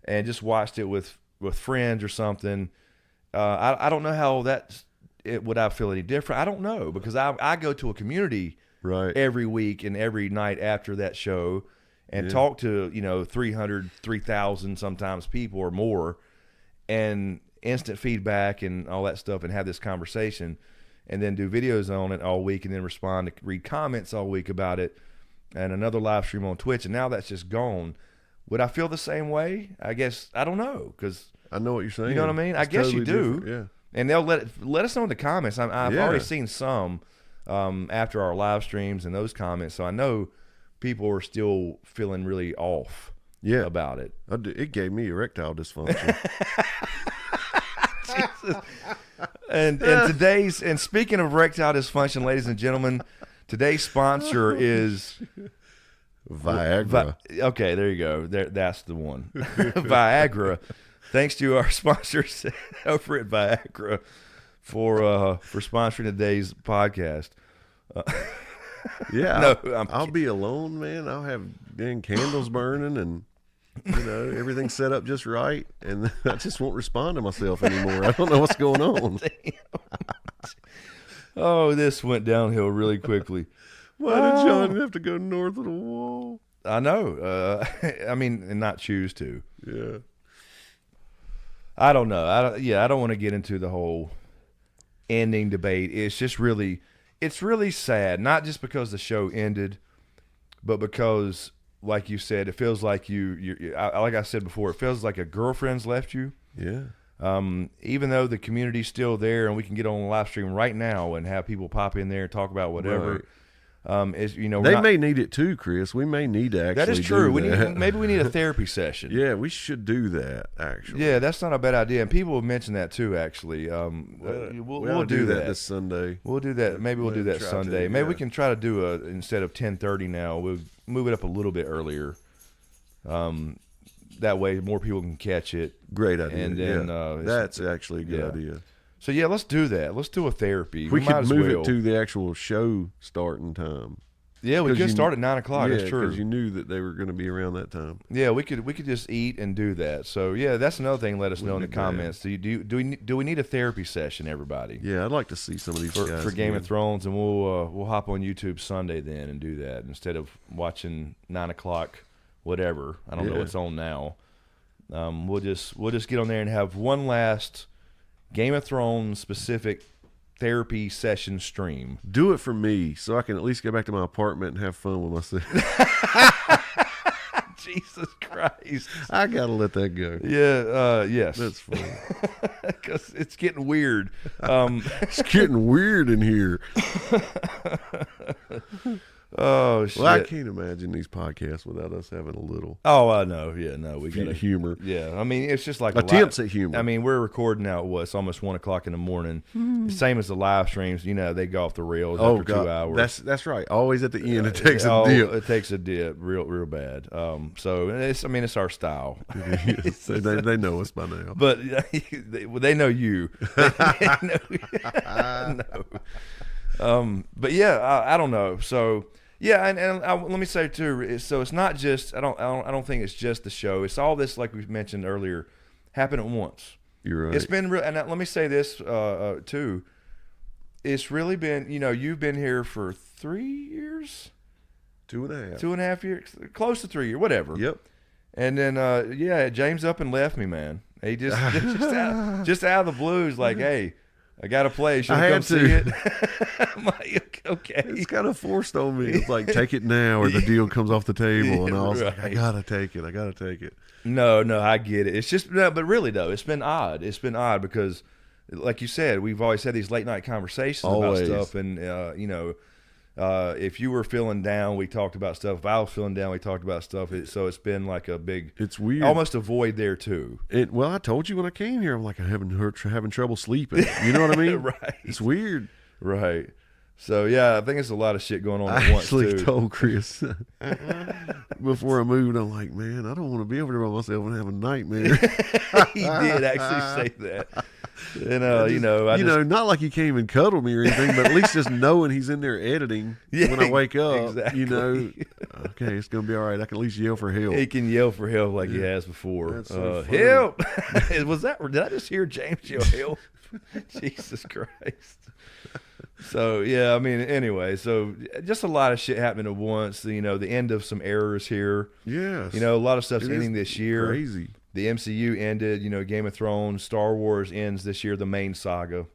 and just watched it with friends or something. I don't know how would I feel any different? I don't know, because I go to a community every week and every night after that show and talk to 300, 3,000 sometimes people or more, and instant feedback and all that stuff, and have this conversation, and then do videos on it all week, and then read comments all week about it, and another live stream on Twitch. And now that's just gone. Would I feel the same way? I guess I don't know, because I know what you're saying. You know what I mean? I guess totally you do. Different. Yeah. And they'll let us know in the comments. I've already seen some after our live streams and those comments, so I know people are still feeling really off. About it. It gave me erectile dysfunction. And speaking of erectile dysfunction, ladies and gentlemen, today's sponsor is Viagra. Okay, there you go. That's the one. Viagra. Thanks to our sponsors over at Viagra for sponsoring today's podcast. I'll be alone, man. I'll have candles burning and everything's set up just right, and I just won't respond to myself anymore. I don't know what's going on. Oh, this went downhill really quickly. Why did John have to go north of the wall? I know. And not choose to. Yeah. I don't know. I don't want to get into the whole ending debate. It's just really sad. Not just because the show ended, but because, like you said, it feels like like I said before, it feels like a girlfriend's left you. Yeah. Even though the community's still there and we can get on a live stream right now and have people pop in there and talk about whatever. Right. They may need it too, Chris. We may need to actually. That is true. Maybe we need a therapy session. Yeah, we should do that. Actually. Yeah, that's not a bad idea. And people have mentioned that too. Actually, we'll do that this Sunday. We'll do that. Maybe we'll do that Sunday. Maybe we can try to do instead of 10:30 now. We'll move it up a little bit earlier. That way, more people can catch it. Great idea. And then that's actually a good idea. So yeah, let's do that. Let's do a therapy. We could move well. it to the actual show starting time. Yeah, we could start at 9 o'clock. That's true. Because you knew that they were going to be around that time. Yeah, we could just eat and do that. So yeah, that's another thing. Let us know in the comments. Do we need a therapy session, everybody? Yeah, I'd like to see some of these guys for Game of Thrones, and we'll hop on YouTube Sunday then and do that instead of watching 9 o'clock, whatever. I don't know what's on now. We'll just get on there and have one last Game of Thrones specific therapy session stream. Do it for me so I can at least get back to my apartment and have fun with myself. Jesus Christ. I got to let that go. Yeah, yes. That's funny. Because it's getting weird. It's getting weird in here. Oh, shit. Well, I can't imagine these podcasts without us having a little. Oh, I know. Yeah, no, we got humor. Yeah, I mean, it's just like attempts at humor. I mean, we're recording now. It's almost 1 o'clock in the morning. Same as the live streams. You know, they go off the rails after 2 hours. That's right. Always at the end, it takes a dip. It takes a dip, real bad. So it's our style. They know us by now. But they know you. But yeah, I don't know. So. Yeah, and let me say too. So it's not just. I don't think it's just the show. It's all this, like we mentioned earlier, happened at once. You're right. It's been real. And let me say this too. It's really been. You know, you've been here for 3 years. 2.5. 2.5 years, close to 3 years, whatever. Yep. And then James up and left me, man. He just out of the blues, like, hey. I got a play. Should I come see it? I'm like, okay. It's kind of forced on me. It's like, take it now or the deal comes off the table. And I was like, I got to take it. No, I get it. It's just, no, but really, though, it's been odd. It's been odd because, like you said, we've always had these late night conversations about stuff. And, if you were feeling down, we talked about stuff. If I was feeling down, we talked about stuff. So it's been like a big, it's weird, almost a void there too. Well, I told you when I came here, I'm like, I'm having trouble sleeping. You know what I mean? Right. It's weird. Right. So yeah, I think it's a lot of shit going on at once too. I actually told Chris before I moved, I'm like, man, I don't want to be over there by myself and have a nightmare. He did actually say that. And not like he came and cuddled me or anything, but at least just knowing he's in there editing when I wake up, exactly. Okay, it's gonna be all right. I can at least yell for help. He can yell for help like he has before. So help! Did I just hear James yell help? Jesus Christ. So yeah, I mean, anyway, so just a lot of shit happening at once. The end of some eras here. Yes. A lot of stuff's ending this year. Crazy. The MCU ended. Game of Thrones, Star Wars ends this year. The main saga.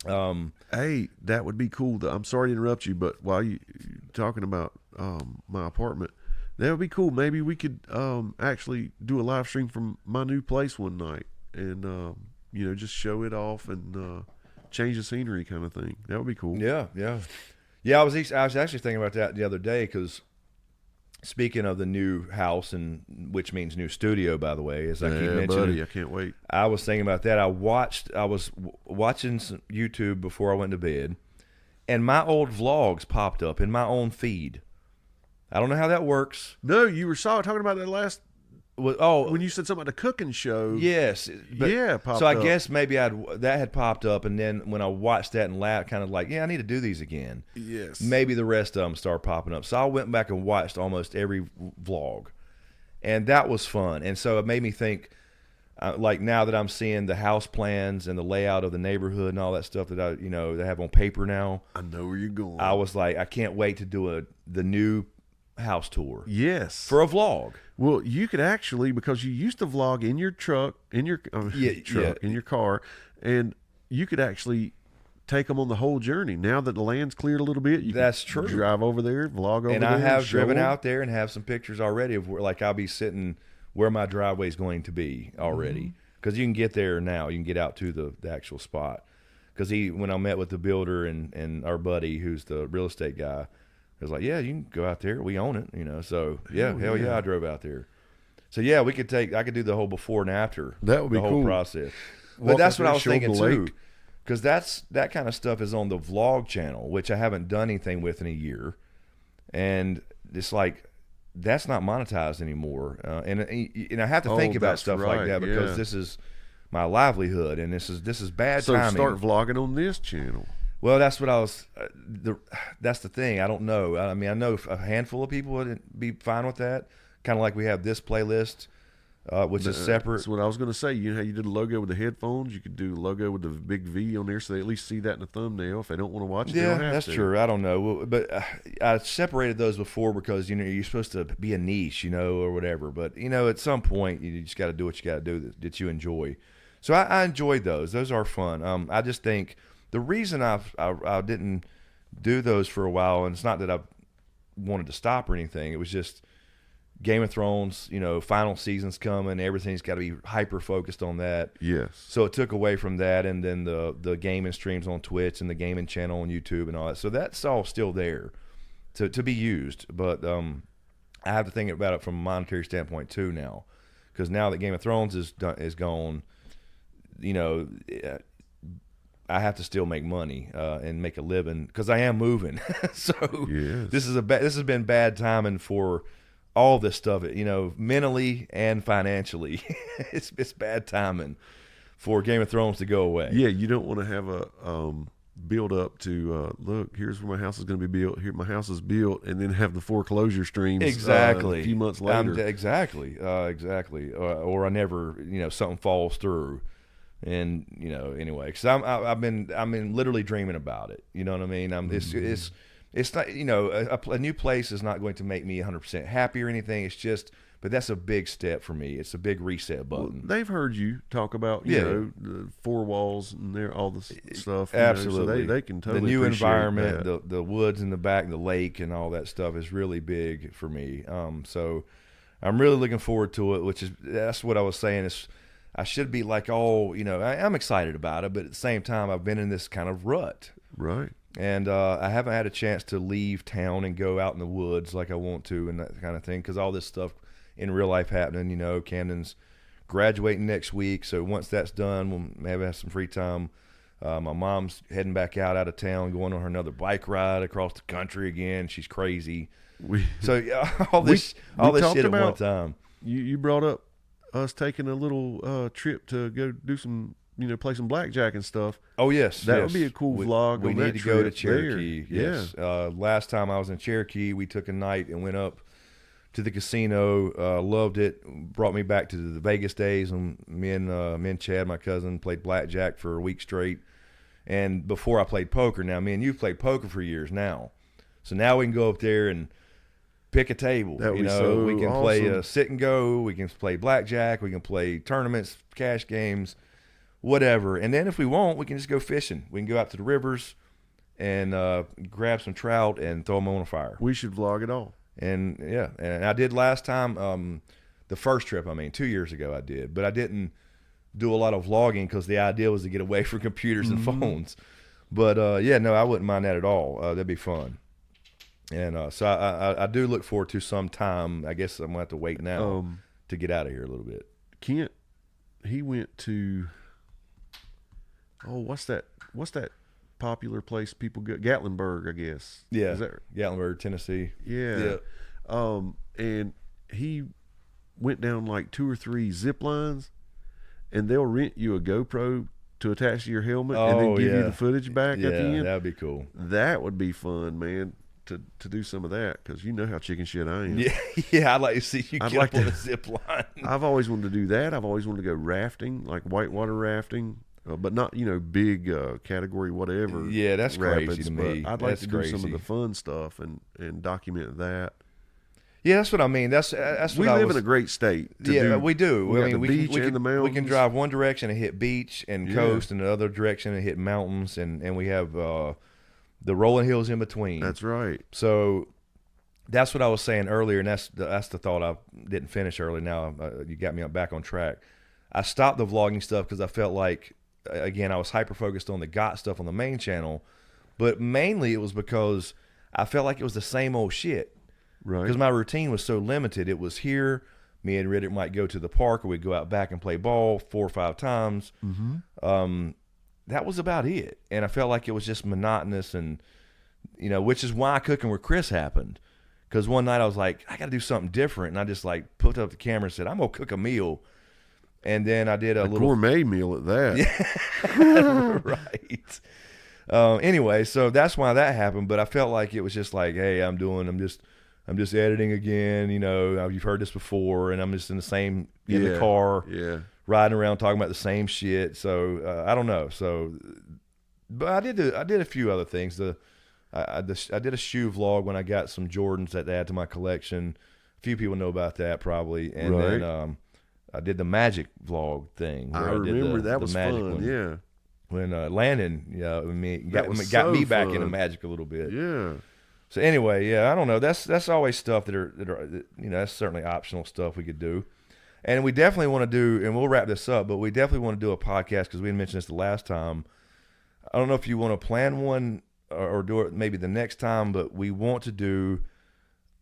Hey, that would be cool. I'm sorry to interrupt you, but while you're talking about my apartment, that would be cool. Maybe we could actually do a live stream from my new place one night, and just show it off and change the scenery kind of thing. That would be cool. Yeah. I was actually thinking about that the other day because speaking of the new house, and which means new studio, by the way, as I keep mentioning, buddy, I can't wait. I was thinking about that. I was watching some YouTube before I went to bed, and my old vlogs popped up in my own feed. I don't know how that works. No, you were talking about that last. When you said something about the cooking show. Yes. Popped so I up. guess maybe that had popped up, and then when I watched that and laughed, kind of like, yeah, I need to do these again. Yes. Maybe the rest of them start popping up. So I went back and watched almost every vlog, and that was fun. And so it made me think, like now that I'm seeing the house plans and the layout of the neighborhood and all that stuff that they have on paper now. I know where you're going. I was like, I can't wait to do the new house tour. Yes. For a vlog. Well, you could actually, because you used to vlog in your truck, in your car, and you could actually take them on the whole journey. Now that the land's cleared a little bit, you can drive over there, vlog over there. And I have driven out there and have some pictures already of where, like, I'll be sitting where my driveway is going to be already. Because you can get there now. You can get out to the actual spot. Because when I met with the builder and our buddy, who's the real estate guy, I was like, yeah, you can go out there. We own it, So hell yeah, I drove out there. So yeah, I could do the whole before and after. That would be the whole cool. process. But that's what I was thinking too, because that kind of stuff is on the vlog channel, which I haven't done anything with in a year, and it's like that's not monetized anymore. And I have to think about stuff like that because this is my livelihood, and this is bad timing. So start vlogging on this channel. Well, that's what I was. That's the thing. I don't know. I mean, I know a handful of people would be fine with that. Kind of like we have this playlist, which is separate. That's what I was going to say. You know how you did a logo with the headphones? You could do a logo with the big V on there, so they at least see that in the thumbnail. If they don't want to watch it, they don't have that's to. True. I don't know, but I separated those before because you're supposed to be a niche, or whatever. But at some point, you just got to do what you got to do that you enjoy. So I enjoyed those. Those are fun. I just think. The reason I didn't do those for a while, and it's not that I wanted to stop or anything. It was just Game of Thrones, final season's coming. Everything's got to be hyper focused on that. Yes. So it took away from that, and then the gaming streams on Twitch and the gaming channel on YouTube and all that. So that's all still there to be used. But I have to think about it from a monetary standpoint too now, because now that Game of Thrones is gone, I have to still make money and make a living because I am moving. So yes. This has been bad timing for all this stuff, mentally and financially. It's bad timing for Game of Thrones to go away. Yeah, you don't want to have a build up to look. Here's where my house is going to be built. Here, my house is built, and then have the foreclosure streams exactly a few months later. Exactly. Or I never, something falls through. And anyway, because I've been literally dreaming about it. You know what I mean? It's not, a new place is not going to make me 100% happy or anything. It's just, but that's a big step for me. It's a big reset button. Well, they've heard you talk about the 4 walls and all the stuff. Absolutely, so they can totally the new environment, that. the woods in the back, the lake, and all that stuff is really big for me. So I'm really looking forward to it. That's what I was saying is. I should be like, I'm excited about it, but at the same time, I've been in this kind of rut. Right. And I haven't had a chance to leave town and go out in the woods like I want to and that kind of thing, because all this stuff in real life happening, Camden's graduating next week, so once that's done, we'll maybe have some free time. My mom's heading back out of town, going on her another bike ride across the country again. She's crazy. All this shit at one time. You brought up us taking a little trip to go do some, play some blackjack and stuff. Oh yes, that would be a cool vlog. We need to go to Cherokee. There. Yes. Last time I was in Cherokee, we took a night and went up to the casino. Loved it. Brought me back to the Vegas days. And me and Chad, my cousin, played blackjack for a week straight. And before I played poker, now me and you've played poker for years now. So now we can go up there and pick a table. We can awesome. Play a sit and go. We can play blackjack. We can play tournaments, cash games, whatever. And then if we want, we can just go fishing. We can go out to the rivers and grab some trout and throw them on a fire. We should vlog it all. And and I did last time. The first trip, 2 years ago, I did, but I didn't do a lot of vlogging because the idea was to get away from computers and phones. But I wouldn't mind that at all. That'd be fun. And so I do look forward to some time. I guess I'm going to have to wait now to get out of here a little bit. Kent, he went to, what's that popular place people go? Gatlinburg, I guess. Yeah. Is that Gatlinburg, Tennessee. Yeah. And he went down like 2 or 3 zip lines, and they'll rent you a GoPro to attach to your helmet and then give you the footage back at the end. Yeah, that'd be cool. That would be fun, man. To do some of that, because you know how chicken shit I am. Yeah, I'd like to see you get up on a zip line. I've always wanted to do that. I've always wanted to go rafting, like whitewater rafting, but not big category whatever. Yeah, that's rapids, crazy to me. I'd like to do some of the fun stuff and document that. Yeah, that's what I mean. That's what we live in a great state. We do. We can drive one direction and hit beach and coast, and the other direction and hit mountains, and we have the rolling hills in between. That's right. So that's what I was saying earlier, and that's the thought I didn't finish earlier. Now you got me back on track. I stopped the vlogging stuff because I felt like, again, I was hyper focused on the GOT stuff on the main channel, but mainly it was because I felt like it was the same old shit. Right. Because my routine was so limited. It was here. Me and Riddick might go to the park, or we'd go out back and play ball 4 or 5 times. Mm-hmm. That was about it. And I felt like it was just monotonous, and which is why Cooking with Chris happened. Because one night I was like, I got to do something different, and I just put up the camera and said, I'm gonna cook a meal. And then I did a little gourmet meal at that. Yeah, right. Anyway, so that's why that happened. But I felt like it was just like, hey, I'm just editing again. You know, you've heard this before, and I'm just in the car, riding around talking about the same shit. So I don't know. So, but I did a few other things. I did a shoe vlog when I got some Jordans that to add to my collection. A few people know about that probably, and then I did the Magic vlog thing. I remember that was fun. One. Yeah. When Landon, got me back into Magic a little bit. Yeah. So anyway, I don't know. That's always stuff that are that's certainly optional stuff we could do, and we definitely want to do. And we'll wrap this up, but we definitely want to do a podcast because we mentioned this the last time. I don't know if you want to plan one or do it maybe the next time, but we want to do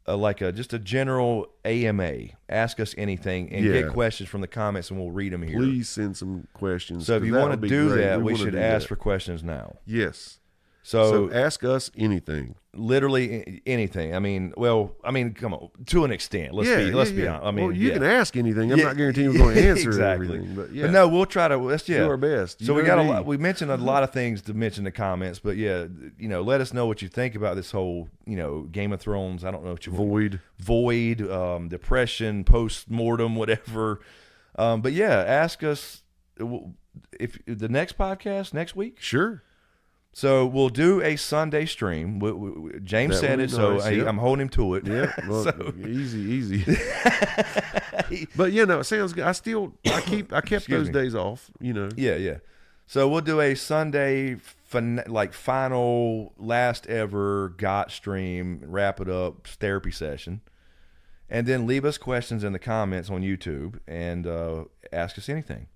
just a general AMA. Ask us anything and get questions from the comments, and we'll read them here. Please send some questions. So if you want to do that, we should ask for questions now. Yes. So ask us anything. Literally anything. I mean, come on, to an extent. Let's be honest. I mean, you can ask anything. I'm not guaranteeing we're going to answer everything, but no, we'll try to. Let's do our best. So we got a lot. We mentioned a lot of things to mention in the comments, but let us know what you think about this whole, Game of Thrones. I don't know what you void, depression, post-mortem, whatever. But ask us if the next podcast next week. Sure. So we'll do a Sunday stream. James said it, so I'm holding him to it. Yeah, well, easy. But it sounds good. I kept those days off. Yeah. So we'll do a Sunday final last ever GOT stream, wrap it up, therapy session, and then leave us questions in the comments on YouTube and ask us anything,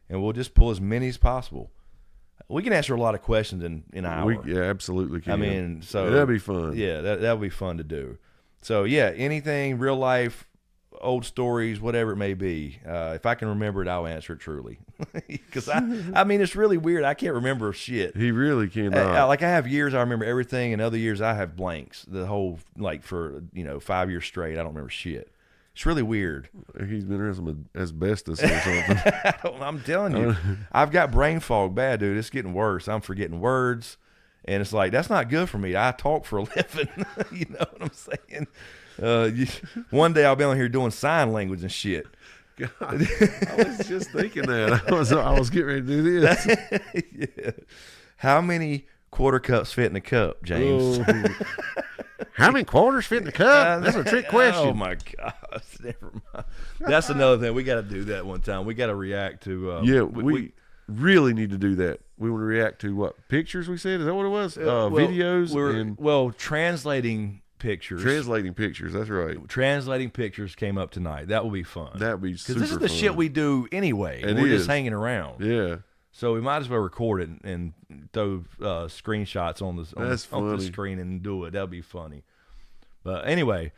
and we'll just pull as many as possible. We can answer a lot of questions in an hour. We absolutely can. I mean, so that'd be fun. Yeah, that'll be fun to do. So anything, real life, old stories, whatever it may be. If I can remember it, I'll answer it truly. Because I mean, it's really weird. I can't remember shit. He really cannot. I have years I remember everything, and other years I have blanks. The whole for 5 years straight, I don't remember shit. It's really weird. He's been around some asbestos or something. I'm telling you, I've got brain fog bad, dude. It's getting worse. I'm forgetting words, and it's like, that's not good for me. I talk for a living. You know what I'm saying? One day I'll be on here doing sign language and shit. God, I was just thinking that. I was getting ready to do this. Yeah. How many quarter cups fit in a cup, James? How many quarters fit in the cup? That's a trick question. Oh my gosh, never mind. That's another thing. We got to do that one time. We got to react to. We really need to do that. We want to react to what pictures we said. Is that what it was? Videos translating pictures. Translating pictures. That's right. Translating pictures came up tonight. That will be fun. That would be super fun. Because this is the shit we do anyway. We're just hanging around. Yeah. So we might as well record it and throw screenshots on the screen and do it. That'll be funny. But anyway,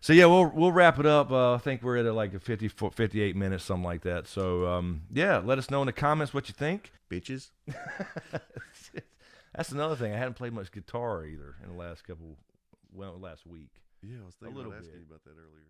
so we'll wrap it up. I think we're at like a 58 minutes, something like that. So let us know in the comments what you think, bitches. That's another thing. I hadn't played much guitar either in the last week. Yeah, I was thinking about asking you about that earlier.